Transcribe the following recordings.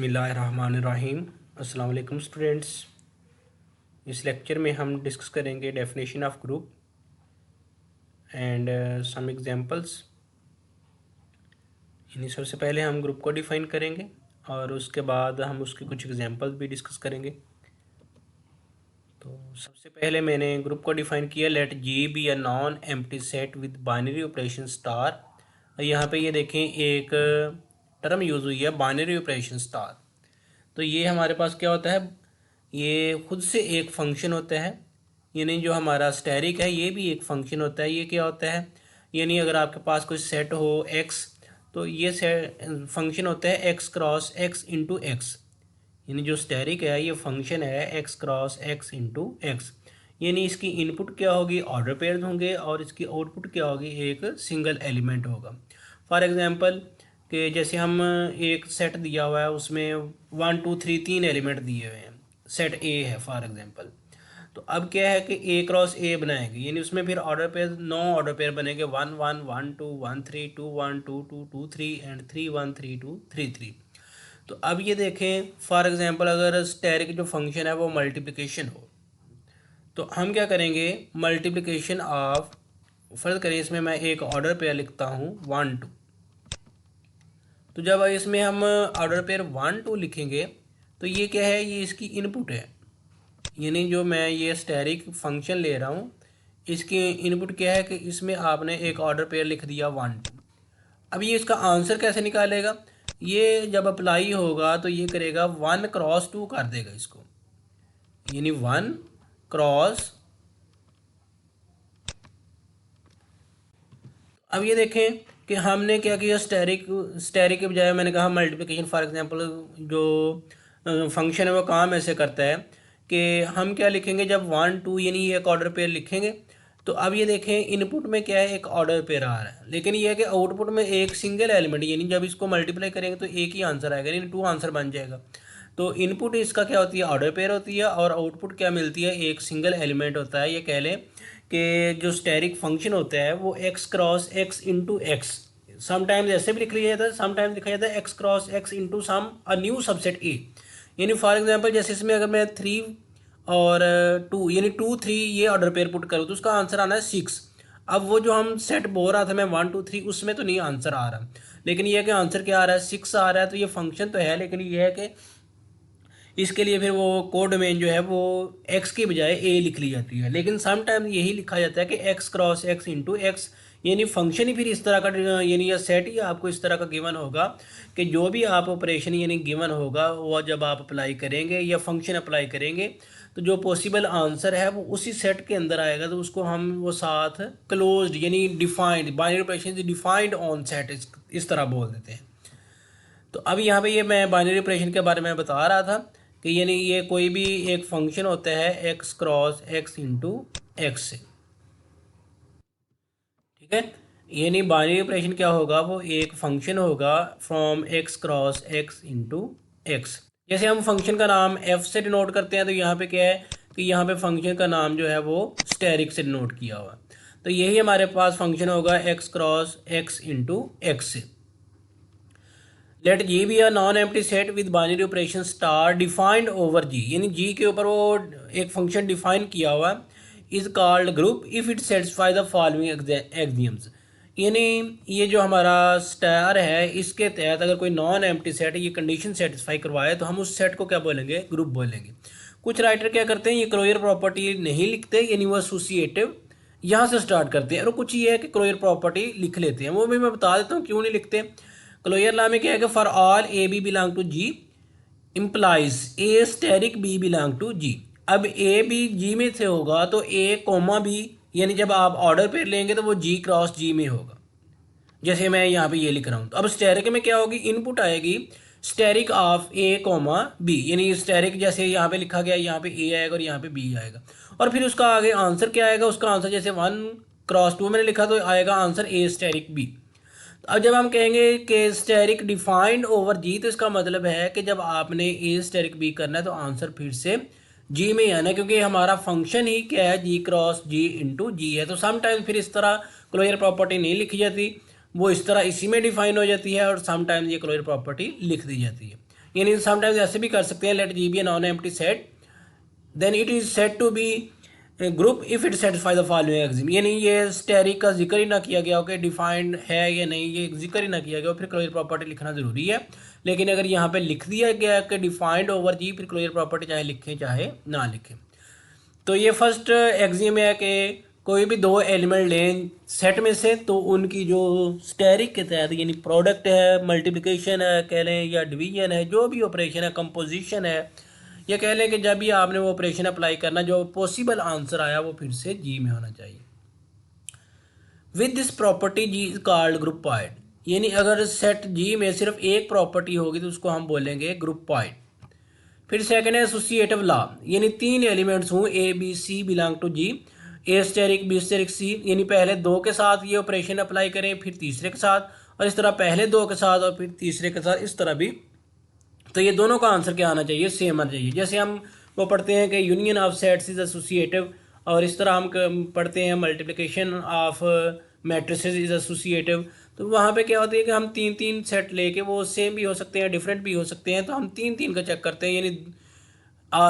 बिस्मिल्लाहिर्रहमानिर्रहीम। अस्सलाम वालेकुम स्टूडेंट्स। इस लेक्चर में हम डिस्कस करेंगे definition of group and some examples. यानी सबसे पहले हम ग्रुप को डिफ़ाइन करेंगे और उसके बाद हम उसके कुछ एग्जांपल्स भी डिस्कस करेंगे। तो सबसे पहले मैंने ग्रुप को डिफ़ाइन किया, let G be a non empty set with binary operation star. यहाँ पे ये देखें एक टर्म यूज़ हुई है बाइनरी ऑपरेशन स्टार। तो ये हमारे पास क्या होता है, ये खुद से एक फंक्शन होता है। यानी जो हमारा स्टेरिक है ये भी एक फंक्शन होता है। ये क्या होता है, यानी अगर आपके पास कोई सेट हो एक्स, तो ये फंक्शन होता है X cross X into x. यानी जो स्टेरिक है ये फंक्शन है X cross X into x. यानी इसकी इनपुट क्या होगी, ऑर्डर पेयर्स होंगे, और इसकी आउटपुट क्या होगी, एक सिंगल एलिमेंट होगा। फॉर एग्जांपल कि जैसे हम एक सेट दिया हुआ है, उसमें 1 2 3 तीन एलिमेंट दिए हुए हैं, सेट ए है फॉर एग्जांपल। तो अब क्या है कि ए क्रॉस ए बनाएंगे, यानी उसमें फिर ऑर्डर पेयर 9 ऑर्डर पेयर बनेंगे, 1 1 1 2 1 3 2 1 2 2 2 3 एंड 3 1 3 2 3 3। तो अब ये देखें फॉर एग्जांपल अगर स्टेरिक जो फंक्शन है वो मल्टीप्लिकेशन हो, तो हम क्या करेंगे, मल्टीप्लिकेशन ऑफ, फर्ज करें इसमें मैं एक ऑर्डर पेयर लिखता हूँ 1 2। तो जब इसमें हम ऑर्डर पेयर 1 2 लिखेंगे तो ये क्या है, ये इसकी इनपुट है। यानी जो मैं ये स्टेरिक फंक्शन ले रहा हूँ, इसकी इनपुट क्या है कि इसमें आपने एक ऑर्डर पेयर लिख दिया 1 2। अब ये इसका आंसर कैसे निकालेगा, ये जब अप्लाई होगा तो ये करेगा 1 क्रॉस 2 कर देगा इसको, यानी 1 क्रॉस। अब ये देखें कि हमने क्या किया, स्टेरिक स्टेरिक के बजाय मैंने कहा मल्टीप्लिकेशन। फॉर एग्जांपल जो फंक्शन है वो काम ऐसे करता है कि हम क्या लिखेंगे, जब 1 2 यानी एक ऑर्डर पेयर लिखेंगे, तो अब ये देखें इनपुट में क्या है, एक ऑर्डर पेयर आ रहा है, लेकिन ये है कि आउटपुट में एक सिंगल एलिमेंट, यानी जब इसको मल्टीप्लाई करेंगे तो एक ही आंसर आएगा, यानी 2 आंसर बन जाएगा। तो इनपुट इसका क्या होती है, ऑर्डर पेयर होती है, और आउटपुट क्या मिलती है, एक सिंगल एलिमेंट होता है। ये कह लें कि जो स्टेरिक फंक्शन होता है वो x cross X into x, sometimes ऐसे भी लिख लिया जाता है, समटाइम्स लिखा जाता है X cross X into some a new subset A. यानी फॉर एग्जांपल जैसे इसमें अगर मैं 3 और 2 यानी 2 3 ये ऑर्डर पेयर पुट करूँ तो उसका आंसर आना है 6। अब वो जो हम सेट बोल रहा था मैं 1 2 3, उसमें तो नहीं आंसर आ रहा, लेकिन ये है कि आंसर क्या आ रहा है, 6 आ रहा है। तो ये फंक्शन तो है, लेकिन ये है कि इसके लिए फिर वो कोड में जो है वो एक्स की बजाय ए लिख ली जाती है। लेकिन समटाइम यही लिखा जाता है कि x cross X into x, यानी फंक्शन ही फिर इस तरह का, यानी या सेट ही आपको इस तरह का गिवन होगा कि जो भी आप ऑपरेशन यानी गिवन होगा वो जब आप अप्लाई करेंगे या फंक्शन अप्लाई करेंगे तो जो पॉसिबल आंसर है वो उसी सेट के अंदर आएगा। तो उसको हम वो साथ क्लोज्ड यानी defined, binary operation defined on set इस तरह बोल देते हैं। तो अब यहाँ पे ये मैं बाइनरी ऑपरेशन के बारे में बता रहा था कि यानी ये कोई भी एक फंक्शन होता है X cross X into X से, ठीक है। यानी बाइनरी ऑपरेशन क्या होगा, वो एक फंक्शन होगा from x cross X into x. जैसे हम फंक्शन का नाम एफ से डिनोट करते हैं, तो यहाँ पे क्या है कि यहाँ पे फंक्शन का नाम जो है वो स्टेरिक से डिनोट किया हुआ। तो यही हमारे पास फंक्शन होगा X cross X into X से। Let G be a non empty set with binary operation star defined over G, यानी जी के ऊपर वो एक फंक्शन डिफाइन किया हुआ is called group if it satisfy the following axioms. यानी ये जो हमारा स्टार है इसके तहत अगर कोई नॉन एम्प्टी सेट ये कंडीशन सेटिस्फाई करवाए तो हम उस सेट को क्या बोलेंगे, ग्रुप बोलेंगे। कुछ राइटर क्या करते हैं, ये क्लोजर प्रॉपर्टी नहीं लिखते, यानी वो एसोसिएटिव यहाँ से स्टार्ट करते हैं, और कुछ ये है कि क्लोजर प्रॉपर्टी लिख लेते हैं। वो भी मैं बता देता हूँ क्यों नहीं लिखते। क्लोजर लॉ में क्या है कि for all A B belong to G implies A asterisk B belong to G. अब ए बी जी में से होगा तो ए कोमा बी, यानी जब आप ऑर्डर पेयर लेंगे तो वो जी क्रॉस जी में होगा, जैसे मैं यहाँ पे ये लिख रहा हूँ। तो अब स्टेरिक में क्या होगी, इनपुट आएगी asterisk of A comma B, यानी स्टेरिक जैसे यहाँ पे लिखा गया, यहाँ पे ए आएगा और यहाँ पे बी आएगा, और फिर उसका आगे आंसर क्या आएगा, उसका आंसर जैसे 1 क्रॉस 2 मैंने लिखा तो आएगा आंसर ए स्टेरिक बी। अब जब हम कहेंगे कि स्टेरिक डिफाइंड ओवर जी, तो इसका मतलब है कि जब आपने ए स्टेरिक बी करना है तो आंसर फिर से जी में ही आना है, क्योंकि हमारा फंक्शन ही क्या है, जी क्रॉस जी इंटू जी है। तो समटाइम्स फिर इस तरह क्लोजर प्रॉपर्टी नहीं लिखी जाती, वो इस तरह इसी में डिफाइन हो जाती है, और समटाइम्स ये क्लोजर प्रॉपर्टी लिख दी जाती है। यानी समटाइम्स ऐसे भी कर सकते हैं, let G be a non empty set, then it is said to be group if it satisfy the following axiom. यानी ये स्टेरिक का जिक्र ही ना किया गया हो कि डिफाइंड है या नहीं, ये जिक्र ही ना किया गया हो, फिर क्लोजर प्रॉपर्टी लिखना ज़रूरी है। लेकिन अगर यहाँ पे लिख दिया गया कि डिफाइंड ओवर जी, फिर क्लोजर प्रॉपर्टी चाहे लिखें चाहे ना लिखें। तो ये फर्स्ट एक्सिम है कि कोई भी दो एलिमेंट लें सेट में से, तो उनकी जो स्टेरिक के तहत यानी प्रोडक्ट है, मल्टीप्लिकेशन है कह लें, या डिवीजन है, जो भी ऑपरेशन है, कंपोजिशन है, या कह लें कि जब भी आपने वो ऑपरेशन अप्लाई करना, जो पॉसिबल आंसर आया वो फिर से जी में होना चाहिए। With this property G is called groupoid. यानी अगर सेट जी में सिर्फ एक प्रॉपर्टी होगी तो उसको हम बोलेंगे ग्रुपॉइड। फिर सेकंड है एसोसिएटिव लॉ, यानी तीन एलिमेंट्स हों A B C belong to G, A asterisk B asterisk C, यानी पहले दो के साथ ये ऑपरेशन अप्लाई करें, फिर तीसरे के साथ, और इस तरह पहले दो के साथ और फिर तीसरे के साथ, इस तरह भी। तो ये दोनों का आंसर क्या आना चाहिए? सेम आना चाहिए। जैसे हम वो पढ़ते हैं कि union of sets is associative, और इस तरह हम पढ़ते हैं multiplication of matrices is associative. तो वहाँ पे क्या होता है कि हम तीन तीन सेट लेके, वो सेम भी हो सकते हैं, डिफरेंट भी हो सकते हैं, तो हम तीन तीन का चेक करते हैं, यानी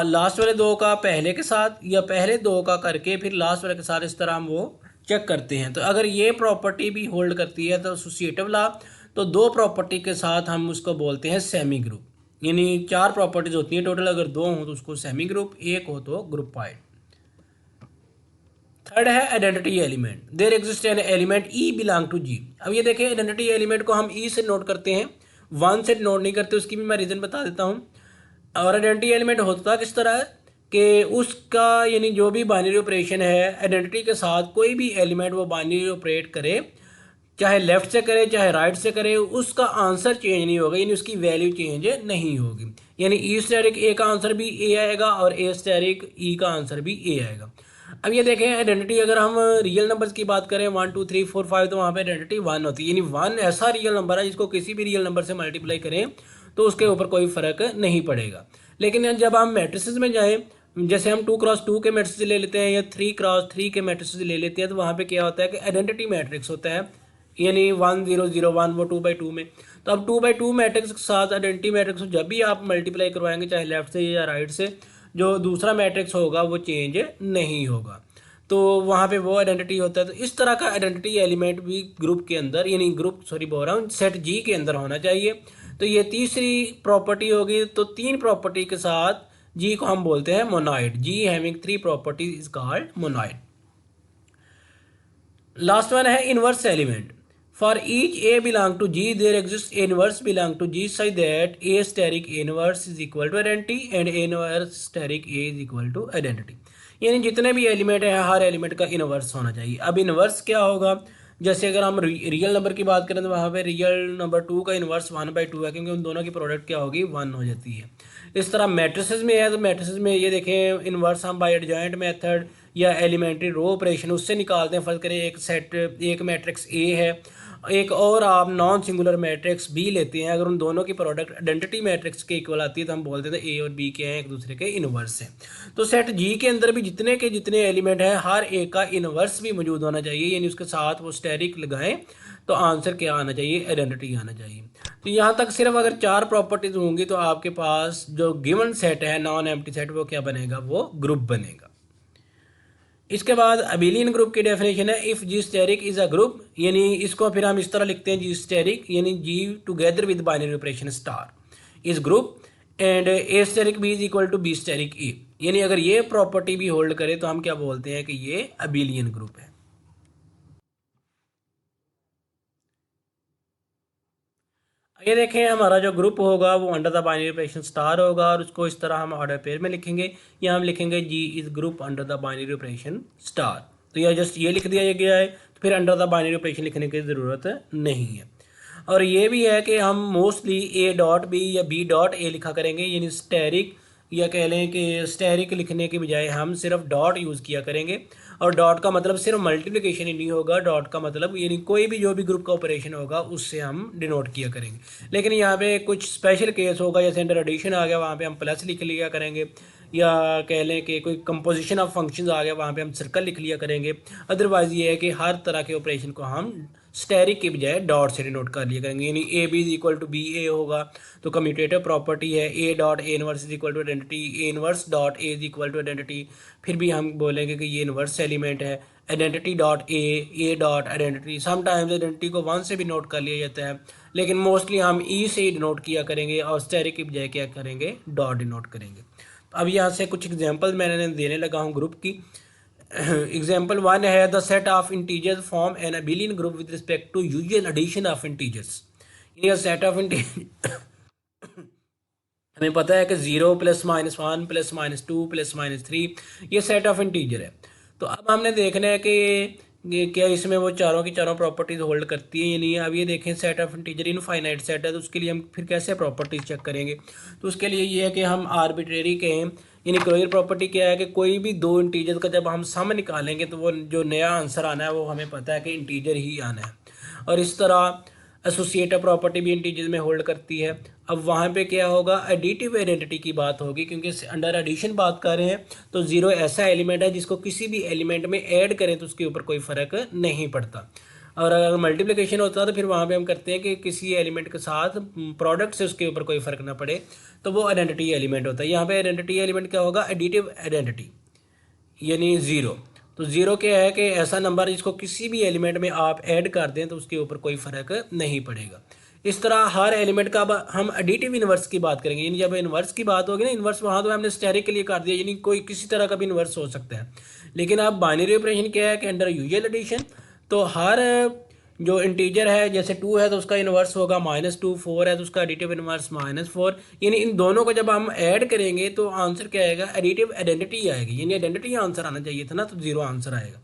लास्ट वाले दो का पहले के साथ, या पहले दो का करके फिर लास्ट वाले के साथ, इस तरह हम वो चेक करते हैं। तो अगर ये प्रॉपर्टी भी होल्ड करती है तो एसोसिएटिव लॉ, तो दो प्रॉपर्टी के साथ हम उसको बोलते हैं सेमी ग्रुप। यानी चार प्रॉपर्टीज होती हैं टोटल, अगर दो हों तो उसको सेमी ग्रुप, एक हो तो ग्रुपॉइड। थर्ड है identity element, there exist an element E belong to G. अब ये देखें, आइडेंटिटी एलिमेंट को हम ई से नोट करते हैं, वन से नोट नहीं करते, उसकी भी मैं रीज़न बता देता हूँ। और आइडेंटिटी एलिमेंट होता किस तरह है कि उसका यानी जो भी बाइनरी ऑपरेशन है, आइडेंटिटी के साथ कोई भी एलिमेंट वो बाइनरी ऑपरेट करे, चाहे लेफ्ट से करे चाहे राइट से करे, उसका आंसर चेंज नहीं होगा, यानी उसकी वैल्यू चेंज नहीं होगी। यानी ई स्टेरिक ए का आंसर भी ए आएगा और ए स्टेरिक ई का आंसर भी ए आएगा। अब ये देखें आइडेंटिटी, अगर हम रियल नंबर्स की बात करें 1 2 3 4 5, तो वहाँ पे आइडेंटिटी 1 होती है। यानी 1 ऐसा रियल नंबर है जिसको किसी भी रियल नंबर से मल्टीप्लाई करें तो उसके ऊपर कोई फ़र्क नहीं पड़ेगा। लेकिन जब हम मैट्रिसेस में जाएँ, जैसे हम 2x2 के मैट्रिसेस ले लेते हैं या 3x3 के मैट्रिसेस ले लेते हैं, तो वहाँ पे क्या होता है कि आइडेंटिटी मैट्रिक्स होता है, यानी 1 0 0 1, वो 2x2 में। तो अब 2x2 मैट्रिक्स के साथ आइडेंटिटी मैट्रिक्स जब भी आप मल्टीप्लाई करवाएंगे, चाहे लेफ्ट से या राइट से, जो दूसरा मैट्रिक्स होगा वो चेंज नहीं होगा। तो वहाँ पे वो आइडेंटिटी होता है। तो इस तरह का आइडेंटिटी एलिमेंट भी ग्रुप के अंदर, यानी ग्रुप बोल रहा हूँ, सेट जी के अंदर होना चाहिए। तो ये तीसरी प्रॉपर्टी होगी। तो तीन प्रॉपर्टी के साथ जी को हम बोलते हैं monoid. G having 3 properties is called monoid. Last one है inverse element. For each A belong to G there exist inverse belong to G such that A asterisk inverse is equal to identity and A inverse asterisk A is equal to identity. यानी जितने भी element हैं हर element का inverse होना चाहिए। अब inverse क्या होगा? जैसे अगर हम रियल नंबर की बात करें तो वहाँ पे रियल नंबर 2 का इनवर्स 1/2 है, क्योंकि उन दोनों की प्रोडक्ट क्या होगी? 1 हो जाती है। इस तरह मैट्रिसेस में है, तो मैट्रिसेस में ये देखें इनवर्स हम बाय एडजॉइंट मेथड या एलिमेंट्री रो ऑपरेशन उससे निकालते हैं। फर्ज करें एक मैट्रिक्स ए है, एक और आप नॉन सिंगुलर मैट्रिक्स बी लेते हैं, अगर उन दोनों की प्रोडक्ट आइडेंटिटी मैट्रिक्स के इक्वल आती है तो हम बोलते हैं ए और बी के हैं, एक दूसरे के इनवर्स हैं। तो सेट जी के अंदर भी जितने के जितने एलिमेंट हैं हर एक का इनवर्स भी मौजूद होना चाहिए, यानी उसके साथ वो स्टेरिक लगाएं तो आंसर क्या आना चाहिए? आइडेंटिटी आना चाहिए। तो यहाँ तक सिर्फ अगर 4 प्रॉपर्टीज होंगी तो आपके पास जो गिवन सेट है नॉन एम्प्टी सेट, वो क्या बनेगा? वो ग्रुप बनेगा। इसके बाद अबिलियन ग्रुप की डेफिनेशन है, if G asterisk is a group, यानी इसको फिर हम इस तरह लिखते हैं, जी स्टेरिक यानी G together with binary operation star is group and A asterisk B is equal to B asterisk A. यानी अगर ये प्रॉपर्टी भी होल्ड करे तो हम क्या बोलते हैं कि ये अबिलियन ग्रुप है। ये देखें हमारा जो ग्रुप होगा वो under the binary operation star होगा, और उसको इस तरह हम ऑर्डर पेयर में लिखेंगे, या हम लिखेंगे G is group under the binary operation star. तो यह जस्ट ये लिख दिया गया है, तो फिर अंडर द बाइनरी ऑपरेशन लिखने की ज़रूरत नहीं है। और ये भी है कि हम मोस्टली ए डॉट बी या बी डॉट ए लिखा करेंगे, यानी स्टेरिक, या कह लें कि स्टेरिक लिखने के बजाय हम सिर्फ डॉट यूज़ किया करेंगे। और डॉट का मतलब सिर्फ मल्टीप्लिकेशन ही नहीं होगा, डॉट का मतलब यानी कोई भी जो भी ग्रुप का ऑपरेशन होगा उससे हम डिनोट किया करेंगे। लेकिन यहाँ पे कुछ स्पेशल केस होगा, जैसे अंडर एडिशन आ गया वहाँ पे हम प्लस लिख लिया करेंगे, या कह लें कि कोई कंपोजिशन ऑफ फंक्शंस आ गया वहाँ पे हम सर्कल लिख लिया करेंगे। अदरवाइज़ ये है कि हर तरह के ऑपरेशन को हम स्टेरिक के बजाय डॉट से डिनोट कर लिया करेंगे, यानी A B is equal to B A होगा तो कम्यूटेटिव प्रॉपर्टी है A dot A inverse is equal to identity, A inverse dot A is equal to identity. फिर भी हम बोलेंगे कि ये इनवर्स एलिमेंट है, identity dot A dot identity. Sometimes identity को 1 से भी नोट कर लिया जाता है, लेकिन मोस्टली हम ई से ही डिनोट किया करेंगे और स्टेरिक के बजाय क्या करेंगे, डॉट डिनोट करेंगे। अब यहाँ से कुछ एग्जांपल मैंने देने लगा हूँ ग्रुप की। एग्जाम्पल 1 है the set of integers form an abelian group with respect to usual addition of integers. ये सेट ऑफ इंटीजर हमें पता है कि 0 + -1 + -2 + -3 ये सेट ऑफ इंटीजर है। तो अब हमने देखना है कि ये क्या इसमें वो चारों की चारों प्रॉपर्टीज होल्ड करती है या नहीं। अब ये देखें set of integer infinite set है, तो उसके लिए हम फिर कैसे प्रॉपर्टीज चेक करेंगे। तो उसके लिए ये है कि हम आर्बिट्रेरी कहें, यानी क्लोजर प्रॉपर्टी क्या है कि कोई भी दो इंटीजर का जब हम सम निकालेंगे तो वो जो नया आंसर आना है वो हमें पता है कि इंटीजर ही आना है। और इस तरह एसोसिएटिव प्रॉपर्टी भी इंटीजर में होल्ड करती है। अब वहाँ पे क्या होगा, एडिटिव आइडेंटिटी की बात होगी, क्योंकि अंडर एडिशन बात कर रहे हैं तो 0 ऐसा एलिमेंट है जिसको किसी भी एलिमेंट में ऐड करें तो उसके ऊपर कोई फ़र्क नहीं पड़ता। और अगर मल्टीप्लिकेशन होता है तो फिर वहाँ पे हम करते हैं कि किसी एलिमेंट के साथ प्रोडक्ट से उसके ऊपर कोई फ़र्क ना पड़े, तो वो आइडेंटिटी एलिमेंट होता है। यहाँ पे आइडेंटिटी एलिमेंट क्या होगा, एडिटिव आइडेंटिटी, यानी 0। तो 0 क्या है कि ऐसा नंबर जिसको किसी भी एलिमेंट में आप ऐड कर दें तो उसके ऊपर कोई फ़र्क नहीं पड़ेगा। इस तरह हर एलिमेंट का हम एडिटिव इन्वर्स की बात करेंगे, यानी जब इन्वर्स की बात होगी ना, इन्वर्स वहाँ तो हमने स्टेरिक के लिए कर दिया, यानी कोई किसी तरह का भी इन्वर्स हो सकता है। लेकिन अब बाइनरी ऑपरेशन क्या है कि अंडर यूजुअल एडिशन तो हर जो इंटीजर है, जैसे 2 है तो उसका इन्वर्स होगा -2, 4 है तो उसका एडिटिव इन्वर्स -4, यानी इन दोनों को जब हम ऐड करेंगे तो आंसर क्या आएगा, एडिटिव आइडेंटिटी आएगी, यानी आइडेंटिटी आंसर आना चाहिए था ना, तो 0 आंसर आएगा।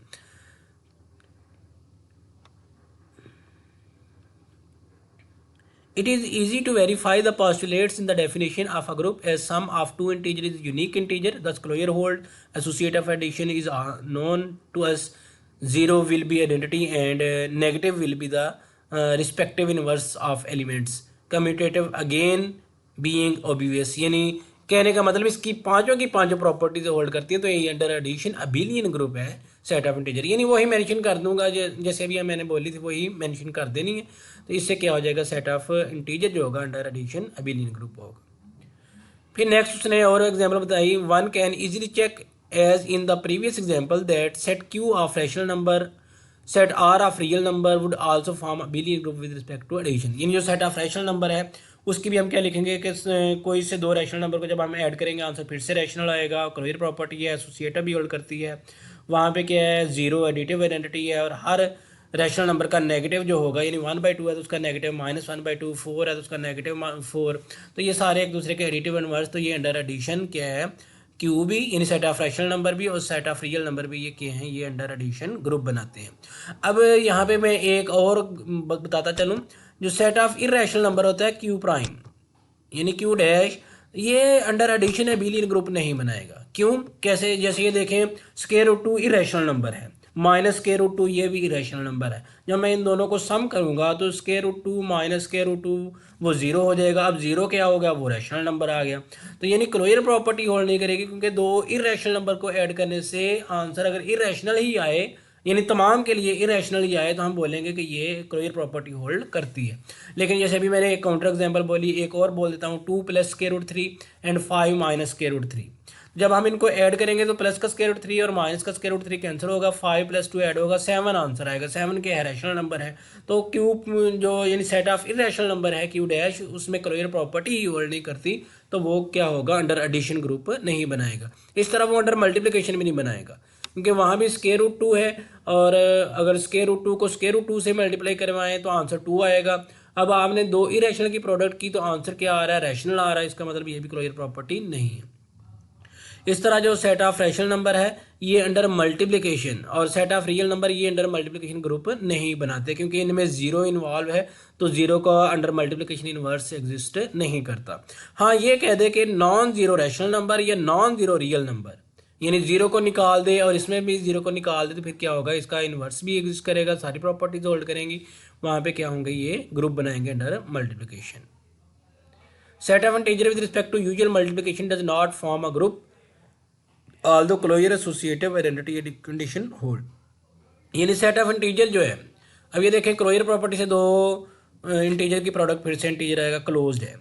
It is easy to verify the postulates in the definition of a group as sum of two integers is unique integer. Thus, closure hold associative addition is known to us. 0 will be identity and negative will be the respective inverse of elements. Commutative again being obvious, यानी कहने का मतलब इसकी पांचों की पांचों properties hold करती है, तो ये अंडर एडिशन अबिलियन ग्रुप है सेट ऑफ इंटीजर, यानी वही मेंशन कर दूंगा जैसे अभी मैंने बोली थी वही मेंशन कर देनी है। तो इससे क्या हो जाएगा, सेट ऑफ इंटीजर जो होगा अंडर एडिशन अबिलियन ग्रुप होगा। फिर नेक्स्ट उसने और एग्जाम्पल बताई, one can easily check as in the previous example that set Q of rational number set R of real number would also form abelian group with respect to addition. यानी जो set of rational number है उसकी भी हम क्या लिखेंगे कि कोई से दो रैशनल नंबर को जब हम ऐड करेंगे आंसर फिर से रैशनल आएगा। क्लोजर प्रॉपर्टी है, एसोसिएटिव भी होल्ड करती है। वहाँ पे क्या है, 0 एडिटिव आइडेंटिटी है, और हर रैशनल नंबर का नेगेटिव जो होगा, यानी 1/2 है तो उसका नेगेटिव -1/2, 4 है तो उसका नेगेटिव 4, तो ये सारे एक दूसरे के एडिटिव इनवर्स। तो ये अंडर एडिशन क्या है, क्यू भी, यानी सेट ऑफ रैशनल नंबर भी और सेट ऑफ रियल नंबर भी, ये क्या हैं, ये अंडर एडिशन ग्रुप बनाते हैं। अब यहाँ पे मैं एक और बताता चलूँ, जो सेट ऑफ इरेशनल नंबर होता है क्यू प्राइम यानी क्यू डैश, ये अंडर एडिशन अबिलियन ग्रुप नहीं बनाएगा। क्यों, कैसे, जैसे ये देखें √2 इरेशनल नंबर है, -√2 ये भी इरेशनल नंबर है। जब मैं इन दोनों को सम करूंगा तो √2 -√2 वो 0 हो जाएगा। अब 0 क्या हो गया, वो रैशनल नंबर आ गया। तो यानी क्लोजर प्रॉपर्टी होल्ड नहीं करेगी, क्योंकि दो इरेशनल नंबर को ऐड करने से आंसर अगर इरेशनल ही आए, यानी तमाम के लिए इरेशनल ही आए, तो हम बोलेंगे कि ये क्लोजर प्रॉपर्टी होल्ड करती है। लेकिन जैसे अभी मैंने एक काउंटर एग्जांपल बोली, एक और बोल देता हूँ, 2 + √3 एंड 5 - √3। जब हम इनको ऐड करेंगे तो प्लस का √3 और माइनस का √3 कैंसिल होगा, 5 + 2 ऐड होगा, 7 आंसर आएगा। 7 के रैशनल नंबर है। तो क्यूब जो यानी सेट ऑफ इरेशनल नंबर है क्यू डैश, उसमें क्लोजर प्रॉपर्टी ही होल्ड नहीं करती, तो वो क्या होगा, अंडर एडिशन ग्रुप नहीं बनाएगा। इस तरह वो अंडर मल्टीप्लिकेशन भी नहीं बनाएगा, क्योंकि वहाँ भी √2 है, और अगर √2 को √2 से मल्टीप्लाई करवाएं तो आंसर 2 आएगा। अब आपने दो इरेशनल की प्रोडक्ट की तो आंसर क्या आ रहा है, रैशनल आ रहा है। इसका मतलब ये भी क्लोजर प्रॉपर्टी नहीं है। इस तरह जो सेट ऑफ रैशनल नंबर है ये अंडर मल्टीप्लिकेशन, और सेट ऑफ रियल नंबर ये अंडर मल्टीप्लिकेशन ग्रुप नहीं बनाते, क्योंकि इनमें 0 इन्वॉल्व है, तो 0 का अंडर मल्टीप्लिकेशन इन्वर्स एग्जिस्ट नहीं करता। हाँ, ये कह दे कि नॉन जीरो रैशनल नंबर या नॉन जीरो रियल नंबर, यानी 0 को निकाल दे और इसमें भी 0 को निकाल दे, तो फिर क्या होगा, इसका इन्वर्स भी एग्जिस्ट करेगा, सारी प्रॉपर्टीज होल्ड करेंगी। वहाँ पे क्या होंगे, ये ग्रुप बनाएंगे under multiplication. Set of integer with respect to usual multiplication does not form a group although closure associative identity condition hold. यानी सेट ऑफ इंटीजर जो है अब ये देखें क्लोजर प्रॉपर्टी से दो इंटीजर की प्रोडक्ट फिर से इंटीजर आएगा, क्लोज्ड है।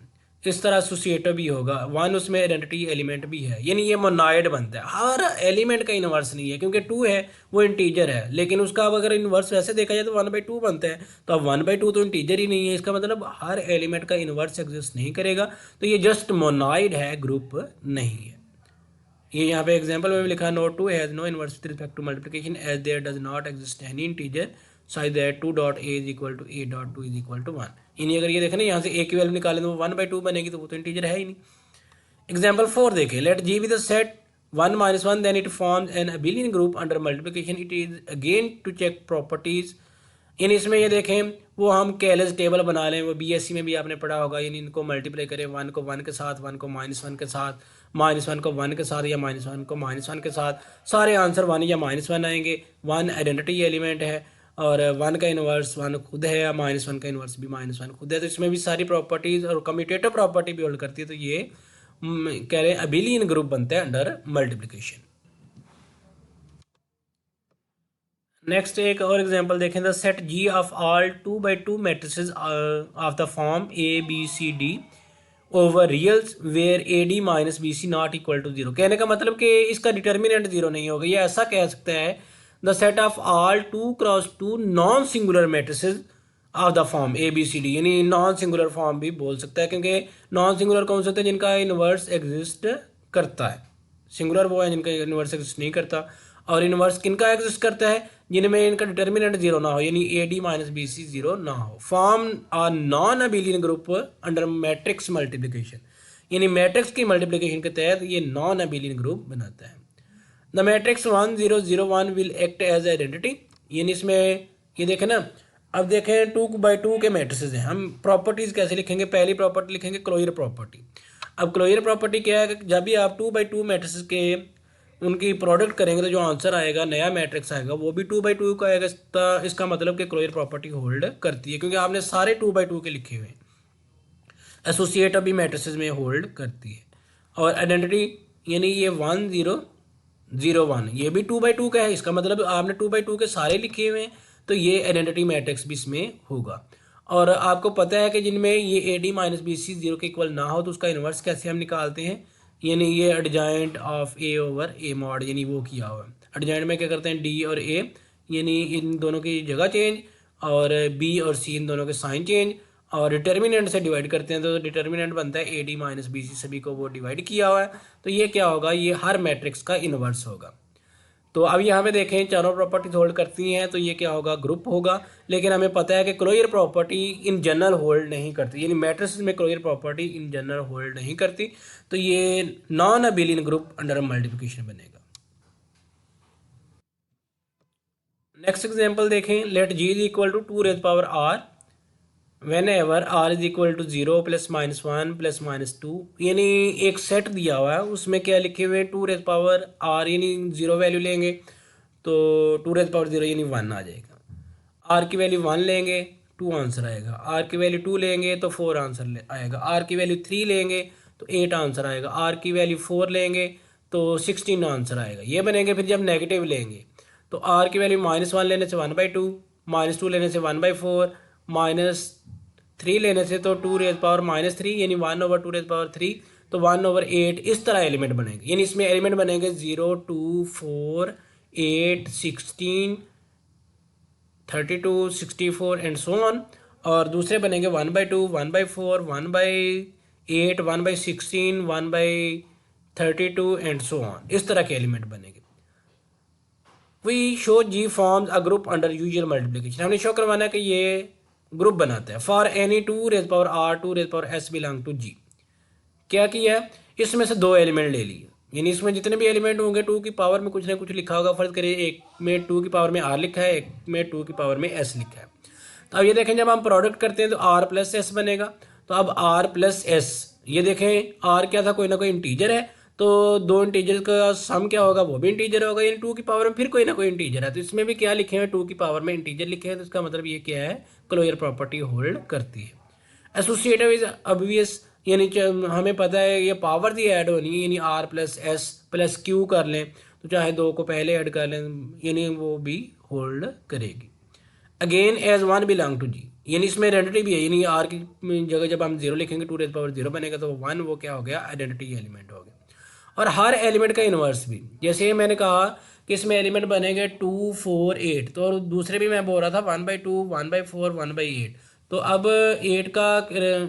इस तरह एसोसिएटिव भी होगा, वन उसमें आइडेंटिटी एलिमेंट भी है, यानी ये मोनाइड बनता है। हर एलिमेंट का इन्वर्स नहीं है, क्योंकि टू है वो इंटीजर है, लेकिन उसका अब अगर इन्वर्स वैसे देखा जाए तो 1/2 बनता है। तो अब 1/2 तो इंटीजर ही नहीं है, इसका मतलब हर एलिमेंट का इन्वर्स एग्जिस्ट नहीं करेगा, तो ये जस्ट मोनाइड है, ग्रुप नहीं है। ये यहाँ पे एग्जांपल में भी लिखा, note two has no inverse with respect to multiplication as there does not exist any integer size that 2.a is equal to a.2 is equal to 1। यानी अगर ये देखें ना, यहाँ से a की वैल्यू निकालें तो वो 1/2 बनेगी, तो वो तो इंटीजर है ही नहीं। एग्जाम्पल 4 देखें, let G with the set 1 - 1 then it forms an abelian group under multiplication, it is again to check properties. यानी इसमें ये देखें, वो हम केलेस टेबल बना लें, वो बीएससी में भी आपने पढ़ा होगा, यानी इनको मल्टीप्लाई करें, 1 को 1 के साथ, 1 को -1 के साथ, -1 को 1 के साथ, या -1 को -1 के साथ, सारे आंसर 1 या -1 आएंगे। 1 आइडेंटिटी एलिमेंट है, और 1 का इन्वर्स 1 खुद है, या -1 का इन्वर्स भी -1 खुद है, तो इसमें भी सारी प्रॉपर्टीज़ और कम्यूटेटिव प्रॉपर्टी भी होल्ड करती है। तो ये कह रहे हैं अबिलियन ग्रुप बनता है अंडर मल्टीप्लिकेशन। नेक्स्ट एक और एग्जांपल देखें, the set G of all 2/2 matrices of the form ABCD over reals where AD - BC not equal to 0। कहने का मतलब कि इसका डिटर्मिनेंट 0 नहीं होगा। ये ऐसा कह सकता है, the set of all 2x2 non singular matrices of the form ABCD, यानी नॉन सिंगुलर फॉर्म भी बोल सकता है, क्योंकि नॉन सिंगुलर कौन से होते हैं, जिनका इन्वर्स एग्जिस्ट करता है। सिंगुलर वो है जिनका इन्वर्स एग्जिस्ट नहीं करता, और इन्वर्स किनका एग्जिस्ट करता है, जिनमें इनका डिटर्मिनेंट 0 ना हो, यानी AD - BC 0 ना हो। Form a non abelian group under matrix multiplication, यानी मैट्रिक्स की मल्टीप्लिकेशन के तहत ये नॉन अबिलियन ग्रुप बनाता है। The matrix 1 0 0 1 will act as identity, यानी इसमें ये देखें ना, अब देखें 2/2 के मैट्रिसेस हैं, हम प्रॉपर्टीज़ कैसे लिखेंगे। पहली प्रॉपर्टी लिखेंगे क्लोजर प्रॉपर्टी। अब क्लोजर प्रॉपर्टी क्या है कि जब भी आप 2/2 मैट्रिसेस के उनकी प्रोडक्ट करेंगे तो जो आंसर आएगा, नया मैट्रिक्स आएगा, वो भी 2/2 का आएगा। इसका मतलब कि क्लोजर प्रॉपर्टी होल्ड करती है, क्योंकि आपने सारे 2/2 के लिखे हुए हैं। एसोसिएट भी मैट्रिसेस में होल्ड करती है। और आइडेंटिटी, यानी ये 1 0 0 1 ये भी 2/2 का है, इसका मतलब आपने 2/2 के सारे लिखे हुए हैं, तो ये आइडेंटिटी मैट्रिक्स भी इसमें होगा। और आपको पता है कि जिनमें ये AD - BC 0 के इक्वल ना हो, तो उसका इन्वर्स कैसे हम निकालते हैं, यानी ये adjoint of A over A mod, यानी वो किया हुआ है। एडजॉइंट में क्या करते हैं, D और A, यानी इन दोनों की जगह चेंज, और B और C इन दोनों के साइन चेंज, और डिटर्मिनेंट से डिवाइड करते हैं, तो डिटर्मिनेंट बनता है AD - BC, सभी को वो डिवाइड किया हुआ है। तो ये क्या होगा, ये हर मैट्रिक्स का इन्वर्स होगा। तो अब यहाँ पे देखें, चारों प्रॉपर्टीज होल्ड करती हैं, तो ये क्या होगा, ग्रुप होगा। लेकिन हमें पता है कि closure property in general hold नहीं करती, यानी मैट्रिक्स में closure property in general hold नहीं करती, तो ये non abelian group under multiplication बनेगा। नेक्स्ट एग्जांपल देखें, let G is equal to 2r whenever R is equal to 0 +-1 +-2, यानी एक सेट दिया हुआ है, उसमें क्या लिखे हुए हैं, 2r, यानी 0 वैल्यू लेंगे तो 2r यानी 1 आ जाएगा। R की वैल्यू 1 लेंगे 2 आंसर आएगा, R की वैल्यू 2 लेंगे तो 4 आंसर आएगा, R की वैल्यू 3 लेंगे तो 8 आंसर आएगा, R की वैल्यू 4 लेंगे तो 16 आंसर आएगा। ये बनेंगे। फिर जब नेगेटिव लेंगे तो R की वैल्यू -1 लेने से 1/2, -2 लेने से 1/4, -3 लेने से तो 2⁻³ यानी 1/2⁻3, तो 1/8, इस तरह एलिमेंट बनेंगे। यानी इसमें एलिमेंट बनेंगे 0 2 4 8 16 32 64 एंड सो ऑन। और दूसरे बनेंगे 1/2 1/4 1/8 1/16 1/32 एंड सो ऑन, इस तरह के एलिमेंट बनेंगे। We show G forms a group under usual multiplication, हमने शो करवाना है कि ये ग्रुप बनाता है। For any 2r 2s belong to G, क्या किया है, इसमें से दो एलिमेंट ले लिए, यानी इसमें जितने भी एलिमेंट होंगे 2 की पावर में कुछ ना कुछ लिखा होगा। फर्ज करिए एक में 2 की पावर में r लिखा है, एक में 2 की पावर में s लिखा है। तो अब ये देखें, जब हम प्रोडक्ट करते हैं तो r + s बनेगा। तो अब r + s, ये देखें r क्या था, कोई ना कोई इंटीजर है, तो दो इंटीजर का सम क्या होगा, वो भी इंटीजर होगा, यानी 2 की पावर में फिर कोई ना कोई इंटीजर है। तो इसमें भी क्या लिखे हैं, 2 की पावर में इंटीजर लिखे हैं, तो इसका मतलब ये क्या है, क्लोजर प्रॉपर्टी होल्ड करती है। एसोसिएटिव इज ऑब्वियस, यानी हमें पता है ये पावर दी ऐड होनी है, यानी R + S + Q कर लें, तो चाहे 2 को पहले ऐड कर लें, यानी वो भी होल्ड करेगी। Again as one belong to G, यानी इसमें आइडेंटिटी भी है, यानी आर की जगह जब हम जीरो लिखेंगे 2 ⁻0 बनेगा तो वन वो क्या हो गया, आइडेंटिटी एलिमेंट हो गया। और हर एलिमेंट का इन्वर्स भी, जैसे मैंने कहा कि इसमें एलिमेंट बनेंगे 2 4 8, तो दूसरे भी मैं बोल रहा था 1/2 1/4 1/8, तो अब 8 का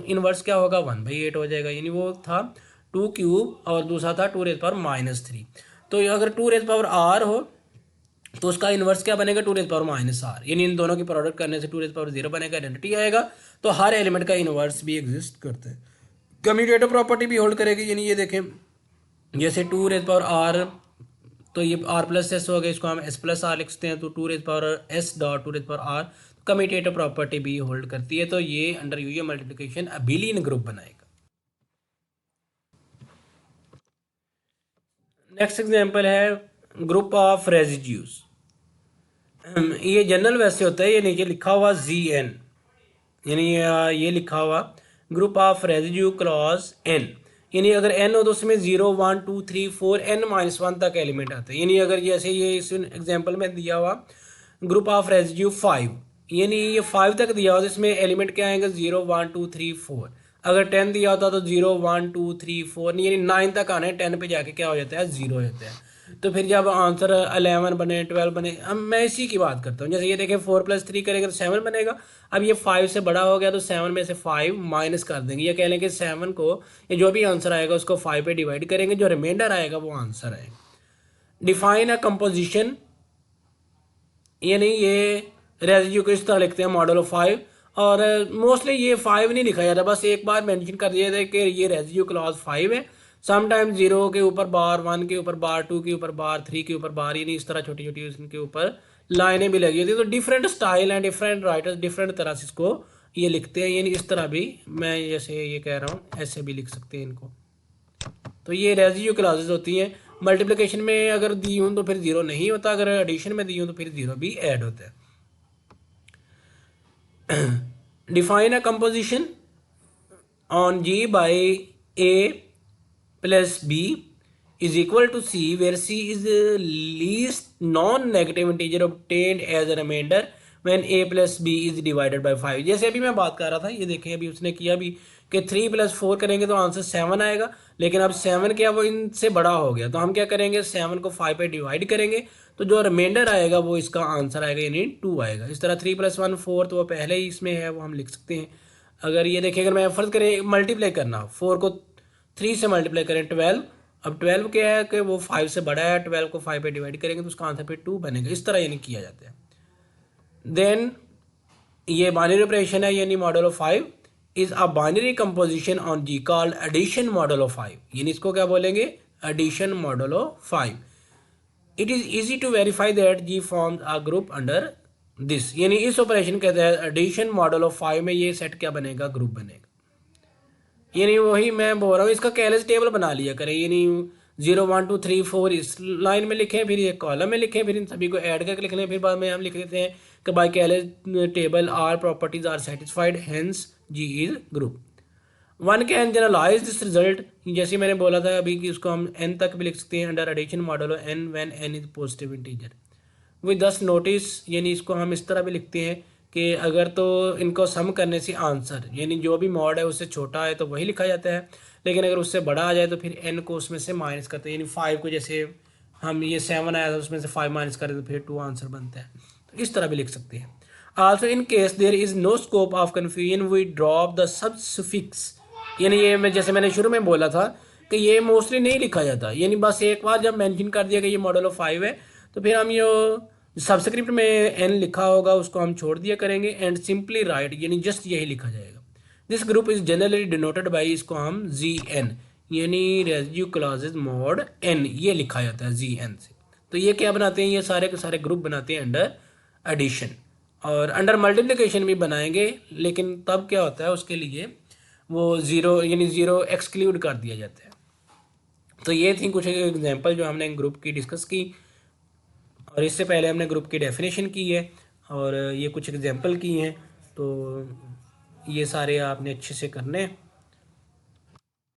इन्वर्स क्या होगा, 1/8 हो जाएगा, यानी वो था 2³ और दूसरा था 2⁻³ तो अगर 2⁻r हो तो उसका इन्वर्स क्या बनेगा, 2⁻⁻r, यानी इन दोनों की प्रोडक्ट करने से 2⁻0 बनेगा, आइडेंटिटी आएगा। तो हर एलिमेंट का इन्वर्स भी एग्जिस्ट करता है। कम्यूटेटिव प्रॉपर्टी भी होल्ड करेगी, यानी ये देखें जैसे 2⁻r, तो ये r+s हो गया, इसको हम s+r लिख सकते हैं, तो 2⁻s dot 2⁻r commutative property भी होल्ड करती है। तो ये under union multiplication abelian group बनाएगा। नेक्स्ट एग्जांपल है ग्रुप ऑफ रेजिड्यूज। ये जनरल वैसे होता है, ये नीचे लिखा हुआ ZN, यानी ये लिखा हुआ group of residue clause n, यानी अगर n हो तो उसमें 0 1 2 3 4 n-1 तक एलिमेंट आते हैं। यानी अगर जैसे ये इस एग्जांपल में दिया हुआ ग्रुप ऑफ रेजिड्यू 5, यानी ये 5 तक दिया हुआ तो इसमें एलिमेंट क्या आएंगे, 0 1 2 3 4। अगर 10 दिया होता तो 0 1 2 3 4, यानी 9 तक आने, 10 पे जाके क्या हो जाता है, 0 हो जाता है। तो फिर जब आंसर 11 बने 12 बने, अब मैं इसी की बात करता हूँ। जैसे ये देखें 4+3 करेंगे तो 7 बनेगा। अब ये 5 से बड़ा हो गया तो 7 में से 5 माइनस कर देंगे, या कह लें कि 7 को, ये जो भी आंसर आएगा उसको 5 पे डिवाइड करेंगे, जो रिमाइंडर आएगा वो आंसर आएगा। डिफाइन अ कंपोजिशन, यानी ये रेजिड्यू को इस तरह लिखते हैं मॉडल ऑफ 5, और मोस्टली ये 5 नहीं लिखा जाता, बस एक बार मेंशन कर दिया था कि ये रेजिड्यू क्लॉज 5 है। समटाइम 0 के ऊपर बार, 1 के ऊपर बार, 2 के ऊपर बार, 3 के ऊपर बार, यानी इस तरह छोटी छोटी उसके ऊपर लाइनें भी लगी होती है। तो different style and different writers different तरह से इसको ये लिखते हैं, यानी इस तरह भी मैं जैसे ये कह रहा हूँ ऐसे भी लिख सकते हैं इनको। तो ये रेजिड्यू क्लॉजेज होती हैं। मल्टीप्लिकेशन में अगर दी हूँ तो फिर 0 नहीं होता, अगर एडिशन में दी हूँ तो फिर 0 भी ऐड होता है। Define a composition on G by A plus B is equal to C, where C is the least non-negative integer obtained as a remainder when A plus B is divided by 5। जैसे अभी मैं बात कर रहा था, ये देखें अभी उसने किया भी कि 3 + 4 करेंगे तो आंसर 7 आएगा, लेकिन अब 7 क्या वो इनसे बड़ा हो गया, तो हम क्या करेंगे, 7 को 5 पे डिवाइड करेंगे, तो जो रिमाइंडर आएगा वो इसका आंसर आएगा, यानी 2 आएगा। इस तरह 3 + 1 4, तो वो पहले ही इसमें है वो हम लिख सकते हैं। अगर ये देखिए, अगर मैं फर्ज करें मल्टीप्लाई करना, 4 को 3 से मल्टीप्लाई करें 12, अब 12 क्या है कि वो 5 से बड़ा है, 12 को 5 पे डिवाइड करेंगे तो उसका आंसर फिर 2 बनेगा। इस तरह यानी किया जाता है। देन ये बाइनरी ऑपरेशन है, यानी modulo of 5 is a binary composition on G called addition modulo of 5, यानी इसको क्या बोलेंगे, addition modulo of 5। It is easy to verify that G forms a group under this, यानी इस ऑपरेशन के तहत एडिशन मॉडल ऑफ 5 में ये सेट क्या बनेगा, ग्रुप बनेगा। यानी वही मैं बोल रहा हूँ, इसका कैलेज टेबल बना लिया करें, यानी 0 1 2 3 4 इस लाइन में लिखें, फिर एक कॉलम में लिखें, फिर इन सभी को ऐड करके लिख लें, फिर बाद में हम लिख देते हैं कि by Cayley's table are properties are satisfied, hence G is group. One can generalize this result, जैसे मैंने बोला था अभी कि उसको हम n तक भी लिख सकते हैं under addition modulo of n when n is positive integer with 10 notice, यानी इसको हम इस तरह भी लिखते हैं कि अगर तो इनको सम करने से आंसर, यानी जो भी मॉड है उससे छोटा है तो वही लिखा जाता है, लेकिन अगर उससे बड़ा आ जाए तो फिर n को उसमें से माइनस करते हैं, यानी 5 को जैसे हम ये 7 आया था उसमें से 5 माइनस करें तो फिर 2 आंसर बनता है, तो इस तरह भी लिख सकते हैं। Also in case there is no scope of confusion we drop the sub suffix, यानी ये मैं जैसे मैंने शुरू में बोला था कि ये मोस्टली नहीं लिखा जाता, यानी बस एक बार जब मेंशन कर दिया कि ये मॉडल ऑफ 5 है तो फिर हम ये सबस्क्रिप्ट में n लिखा होगा उसको हम छोड़ दिया करेंगे एंड सिंपली राइट, यानी जस्ट यही लिखा जाएगा। This group is generally denoted by, इसको हम ZN, यानी रेजिड्यू क्लॉजेज मॉड n, ये लिखा जाता है ZN से। तो ये क्या बनाते हैं, ये सारे के सारे ग्रुप बनाते हैं अंडर एडिशन, और अंडर मल्टीप्लिकेशन भी बनाएंगे, लेकिन तब क्या होता है उसके लिए वो 0 यानी 0 एक्सक्लूड कर दिया जाता है। तो ये थी कुछ एग्जांपल जो हमने ग्रुप की डिस्कस की, और इससे पहले हमने ग्रुप की डेफिनेशन की है और ये कुछ एग्जांपल की हैं, तो ये सारे आपने अच्छे से करने हैं।